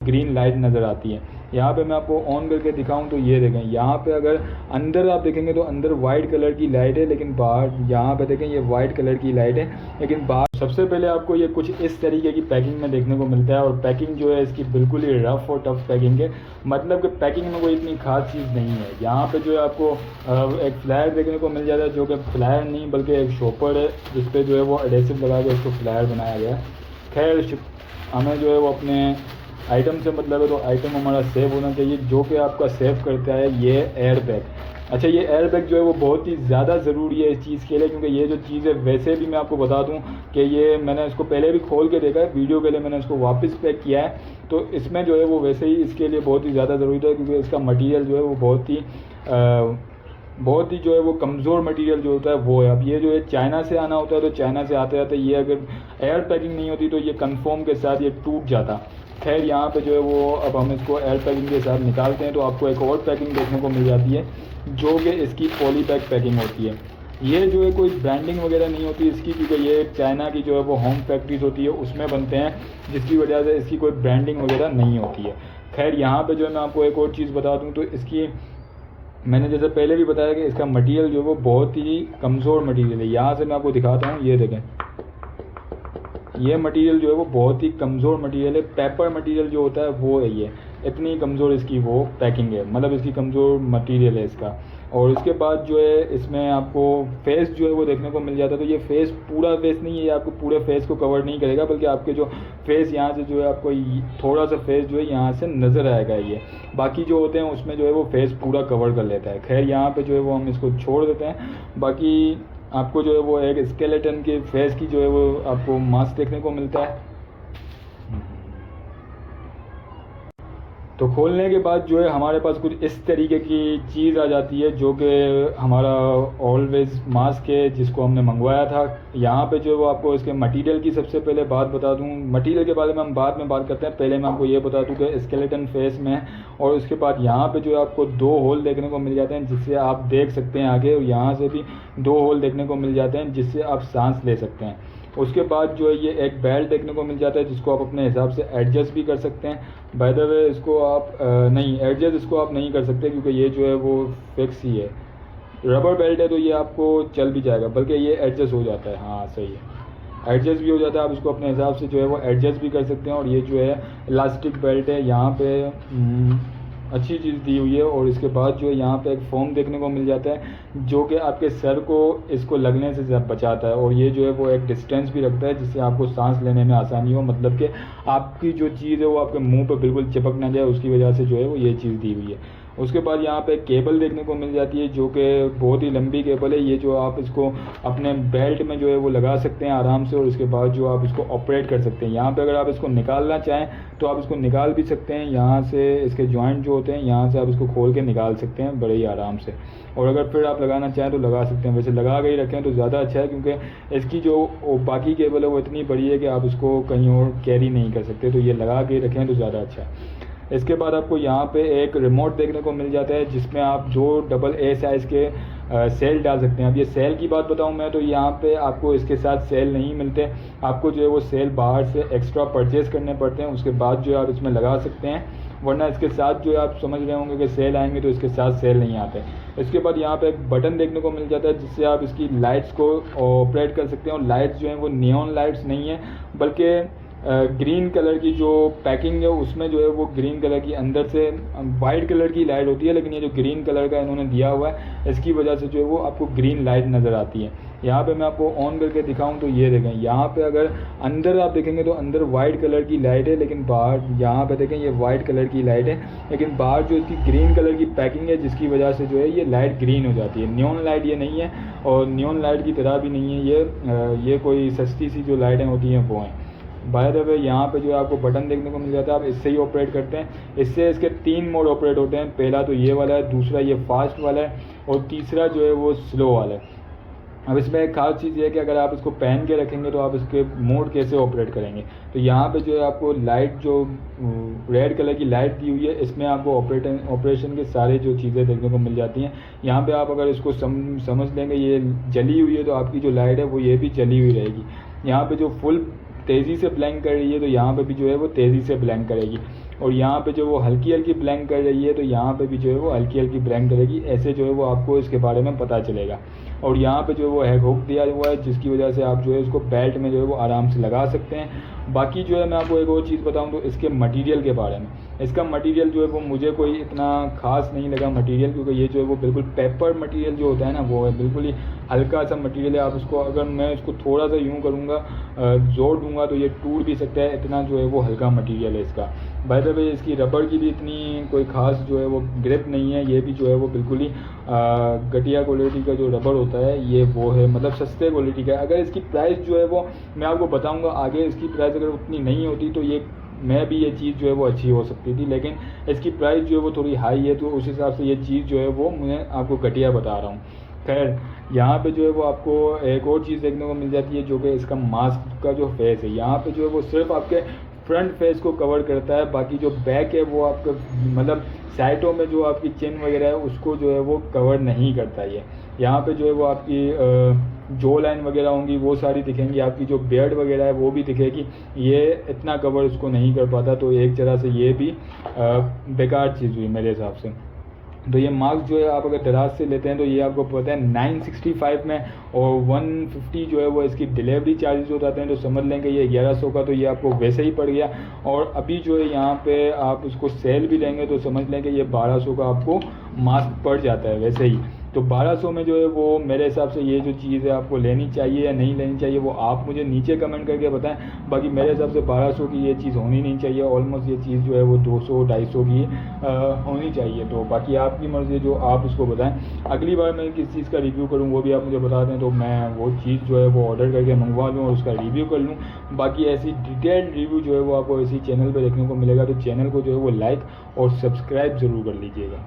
Green light नज़र आती है। यहाँ पे मैं आपको ऑन करके दिखाऊं तो ये देखें, यहाँ पे अगर अंदर आप देखेंगे तो अंदर वाइट कलर की लाइट है, लेकिन बाहर यहाँ पे देखें ये वाइट कलर की लाइट है, लेकिन बाहर सबसे पहले आपको ये कुछ इस तरीके की पैकिंग में देखने को मिलता है। और पैकिंग जो है इसकी बिल्कुल ही रफ़ और टफ पैकिंग है, मतलब कि पैकिंग में कोई इतनी खास चीज़ नहीं है। यहाँ पे जो है आपको एक फ्लायर देखने को मिल जाता है, जो कि फ्लायर नहीं बल्कि एक शॉपर है, जिस पर जो है वो एडेसिव लगा के उसको फ्लायर बनाया गया है। खैर हमें जो है वो अपने आइटम से मतलब है, तो आइटम हमारा सेव होना चाहिए, जो कि आपका सेव करता है ये एयर बैग। अच्छा, ये एयर बैग जो है वो बहुत ही ज़्यादा ज़रूरी है इस चीज़ के लिए, क्योंकि ये जो चीज़ है वैसे भी मैं आपको बता दूं कि ये मैंने इसको पहले भी खोल के देखा है, वीडियो के लिए मैंने इसको वापस पैक किया है, तो इसमें जो है वो वैसे ही इसके लिए बहुत ही ज़्यादा ज़रूरी है, क्योंकि इसका मटीरियल जो है वो बहुत ही जो है वो कमज़ोर मटेरियल जो होता है वो है। अब ये जो है चाइना से आना होता है, तो चाइना से आते आते ये अगर एयर पैकिंग नहीं होती तो ये कंफर्म के साथ ये टूट जाता। खैर यहाँ पे जो है वो अब हम इसको एयर पैकिंग के साथ निकालते हैं, तो आपको एक और पैकिंग देखने को मिल जाती है, जो कि इसकी पॉली बैग पैकिंग होती है। ये जो है कोई ब्रांडिंग वगैरह नहीं होती इसकी, क्योंकि ये चाइना की जो है वो होम फैक्ट्रीज होती है उसमें बनते हैं, जिसकी वजह से इसकी कोई ब्रांडिंग वगैरह नहीं होती है। खैर यहाँ पे जो है मैं आपको एक और चीज़ बता दूँ, तो इसकी मैंने जैसे पहले भी बताया कि इसका मटेरियल जो है वो बहुत ही कमज़ोर मटेरियल है। यहाँ से मैं आपको दिखाता हूँ, ये देखें, ये मटेरियल जो है वो बहुत ही कमज़ोर मटेरियल है। पेपर मटेरियल जो होता है वो है, ये इतनी कमज़ोर इसकी वो पैकिंग है, मतलब इसकी कमज़ोर मटेरियल है इसका। और उसके बाद जो है इसमें आपको फेस जो है वो देखने को मिल जाता है, तो ये फेस पूरा फेस नहीं है, ये आपको पूरे फेस को कवर नहीं करेगा, बल्कि आपके जो फेस यहाँ से जो है आपको थोड़ा सा फेस जो है यहाँ से नज़र आएगा ये, बाकी जो होते हैं उसमें जो है वो फेस पूरा कवर कर लेता है। खैर यहाँ पे जो है वो हम इसको छोड़ देते हैं। बाकी आपको जो है वो एक स्केलेटन के फेस की जो है वो आपको मास्क देखने को मिलता है। तो खोलने के बाद जो है हमारे पास कुछ इस तरीके की चीज़ आ जाती है, जो कि हमारा ऑलवेज मास्क है जिसको हमने मंगवाया था। यहाँ पे जो है वो आपको इसके मटेरियल की सबसे पहले बात बता दूँ, मटेरियल के बारे में हम बाद में बात करते हैं, पहले मैं आपको ये बता दूँ कि स्केलेटन फेस में, और उसके बाद यहाँ पे जो है आपको 2 होल देखने को मिल जाते हैं जिससे आप देख सकते हैं आगे, और यहाँ से भी 2 होल देखने को मिल जाते हैं जिससे आप सांस ले सकते हैं। उसके बाद जो है ये एक बेल्ट देखने को मिल जाता है जिसको आप अपने हिसाब से एडजस्ट भी कर सकते हैं। बाय द वे इसको आप नहीं एडजस्ट इसको आप नहीं कर सकते, क्योंकि ये जो है वो फिक्स ही है, रबर बेल्ट है, तो ये आपको चल भी जाएगा, बल्कि ये एडजस्ट हो जाता है। हाँ सही है, एडजस्ट भी हो जाता है, आप इसको अपने हिसाब से जो है वो एडजस्ट भी कर सकते हैं। और ये जो है इलास्टिक बेल्ट है, यहाँ पे अच्छी चीज़ दी हुई है। और इसके बाद जो है यहाँ पे एक फोम देखने को मिल जाता है, जो कि आपके सर को इसको लगने से बचाता है, और ये जो है वो एक डिस्टेंस भी रखता है जिससे आपको सांस लेने में आसानी हो, मतलब कि आपकी जो चीज़ है वो आपके मुंह पे बिल्कुल चिपक ना जाए, उसकी वजह से जो है वो ये चीज़ दी हुई है। उसके बाद यहाँ पे केबल देखने को मिल जाती है, जो कि बहुत ही लंबी केबल है, ये जो आप इसको अपने बेल्ट में जो है वो लगा सकते हैं आराम से, और उसके बाद जो आप इसको ऑपरेट कर सकते हैं। यहाँ पे अगर आप इसको निकालना चाहें तो आप इसको निकाल भी सकते हैं, यहाँ से इसके जॉइंट जो होते हैं यहाँ से आप इसको खोल के निकाल सकते हैं बड़े ही आराम से, और अगर फिर आप लगाना चाहें तो लगा सकते हैं। वैसे लगा के ही रखें तो ज़्यादा अच्छा है, क्योंकि इसकी जो बाकी केबल है वो इतनी बड़ी है कि आप इसको कहीं और कैरी नहीं कर सकते, तो ये लगा के ही रखें तो ज़्यादा अच्छा है। इसके बाद आपको यहाँ पे एक रिमोट देखने को मिल जाता है, जिसमें आप जो डबल ए साइज़ के सेल डाल सकते हैं। अब ये सेल की बात बताऊँ मैं, तो यहाँ पे आपको इसके साथ सेल नहीं मिलते, आपको जो है वो सेल बाहर से एक्स्ट्रा परचेज़ करने पड़ते हैं, उसके बाद जो है आप इसमें लगा सकते हैं, वरना इसके साथ जो है आप समझ रहे होंगे कि सेल आएंगे, तो इसके साथ सेल नहीं आते। इसके बाद यहाँ पे एक बटन देखने को मिल जाता है जिससे आप इसकी लाइट्स को ऑपरेट कर सकते हैं, और लाइट्स जो हैं वो नियॉन लाइट्स नहीं है, बल्कि ग्रीन कलर की जो पैकिंग है उसमें जो है वो ग्रीन कलर की अंदर से वाइट कलर की लाइट होती है, लेकिन ये जो ग्रीन कलर का इन्होंने दिया हुआ है इसकी वजह से जो है वो आपको ग्रीन लाइट नज़र आती है। यहाँ पे मैं आपको ऑन करके दिखाऊं तो ये देखें, यहाँ पे अगर अंदर आप देखेंगे तो अंदर वाइट कलर की लाइट है, लेकिन बाहर यहाँ पे देखें ये वाइट कलर की लाइट है, लेकिन बाहर जो इसकी ग्रीन कलर की पैकिंग है जिसकी वजह से जो है ये लाइट ग्रीन हो जाती है। नियॉन लाइट ये नहीं है, और नियॉन लाइट की तरह भी नहीं है, ये कोई सस्ती सी जो लाइटें होती हैं वो हैं। बाय द वे यहाँ पे जो है आपको बटन देखने को मिल जाता है, आप इससे ही ऑपरेट करते हैं। इससे इसके 3 मोड ऑपरेट होते हैं, पहला तो ये वाला है, दूसरा ये फास्ट वाला है, और तीसरा जो है वो स्लो वाला है। अब इसमें एक खास चीज़ ये है कि अगर आप इसको पहन के रखेंगे तो आप इसके मोड कैसे ऑपरेट करेंगे, तो यहाँ पे जो है आपको लाइट जो रेड कलर की लाइट दी हुई है, इसमें आपको ऑपरेशन के सारे जो चीज़ें देखने को मिल जाती हैं। यहाँ पे आप अगर इसको समझ लेंगे ये जली हुई है, तो आपकी जो लाइट है वो ये भी जली हुई रहेगी। यहाँ पे जो फुल तेज़ी से ब्लैंक कर रही है, तो यहाँ पे भी जो है वो तेज़ी से ब्लैंक करेगी। और यहाँ पे जो वो हल्की हल्की ब्लैंक कर रही है, तो यहाँ पे भी जो है वो हल्की हल्की ब्लैंक करेगी। ऐसे जो है वो आपको इसके बारे में पता चलेगा। और यहाँ पे जो है वो हैग हुक दिया हुआ है, जिसकी वजह से आप जो है इसको बेल्ट में जो है वो आराम से लगा सकते हैं। बाकी जो है मैं आपको एक और चीज़ बताऊँ तो इसके मटेरियल के बारे में। इसका मटेरियल जो है वो मुझे कोई इतना ख़ास नहीं लगा मटेरियल, क्योंकि ये जो है वो बिल्कुल पेपर मटेरियल जो होता है ना, वो है बिल्कुल ही हल्का सा मटेरियल है। आप उसको अगर मैं इसको थोड़ा सा यूँ करूँगा, जोड़ दूँगा तो ये टूट भी सकता है, इतना जो है वो हल्का मटेरियल है इसका। बाय द वे इसकी रबड़ की भी इतनी कोई ख़ास जो है वो ग्रिप नहीं है। ये भी जो है वो बिल्कुल ही घटिया क्वालिटी का जो रबड़ होता है ये वो है, मतलब सस्ते क्वालिटी का है। अगर इसकी प्राइस जो है वो मैं आपको बताऊंगा आगे, इसकी प्राइस अगर उतनी नहीं होती तो ये मैं भी ये चीज़ जो है वो अच्छी हो सकती थी, लेकिन इसकी प्राइस जो है वो थोड़ी हाई है, तो उस हिसाब से ये चीज़ जो है वो मैं आपको घटिया बता रहा हूँ। खैर, यहाँ पे जो है वो आपको एक और चीज़ देखने को मिल जाती है, जो कि इसका मास्क का जो फेस है। यहाँ पे जो है वो सिर्फ आपके फ्रंट फेस को कवर करता है, बाकी जो बैक है वो आपका मतलब साइडों में जो आपकी चिन वगैरह है उसको जो है वो कवर नहीं करता ये। यहाँ पे जो है वो आपकी जो लाइन वगैरह होंगी वो सारी दिखेंगी, आपकी जो बियर्ड वगैरह है वो भी दिखेगी। ये इतना कवर इसको नहीं कर पाता, तो एक तरह से ये भी बेकार चीज़ हुई मेरे हिसाब से। तो ये मास्क जो है आप अगर दराज से लेते हैं तो ये आपको पता है 965 में, और 150 जो है वो इसकी डिलीवरी चार्जेस हो जाते हैं, तो समझ लेंगे ये 1100 का तो ये आपको वैसे ही पड़ गया। और अभी जो है यहाँ पे आप उसको सेल भी लेंगे तो समझ लेंगे ये 1200 का आपको मास्क पड़ जाता है वैसे ही। तो 1200 में जो है वो मेरे हिसाब से ये जो चीज़ है आपको लेनी चाहिए या नहीं लेनी चाहिए वो आप मुझे नीचे कमेंट करके बताएं। बाकी मेरे हिसाब से 1200 की ये चीज़ होनी नहीं चाहिए, ऑलमोस्ट ये चीज़ जो है वो 200-250 की होनी चाहिए। तो बाकी आपकी मर्ज़ी, जो आप इसको बताएं। अगली बार मैं किस चीज़ का रिव्यू करूँ वो भी आप मुझे बता दें, तो मैं वो चीज़ जो है वो ऑर्डर करके मंगवा लूँ और उसका रिव्यू कर लूँ। बाकी ऐसी डिटेल्ड रिव्यू जो है वो आपको इसी चैनल पर देखने को मिलेगा, तो चैनल को जो है वो लाइक और सब्सक्राइब ज़रूर कर लीजिएगा।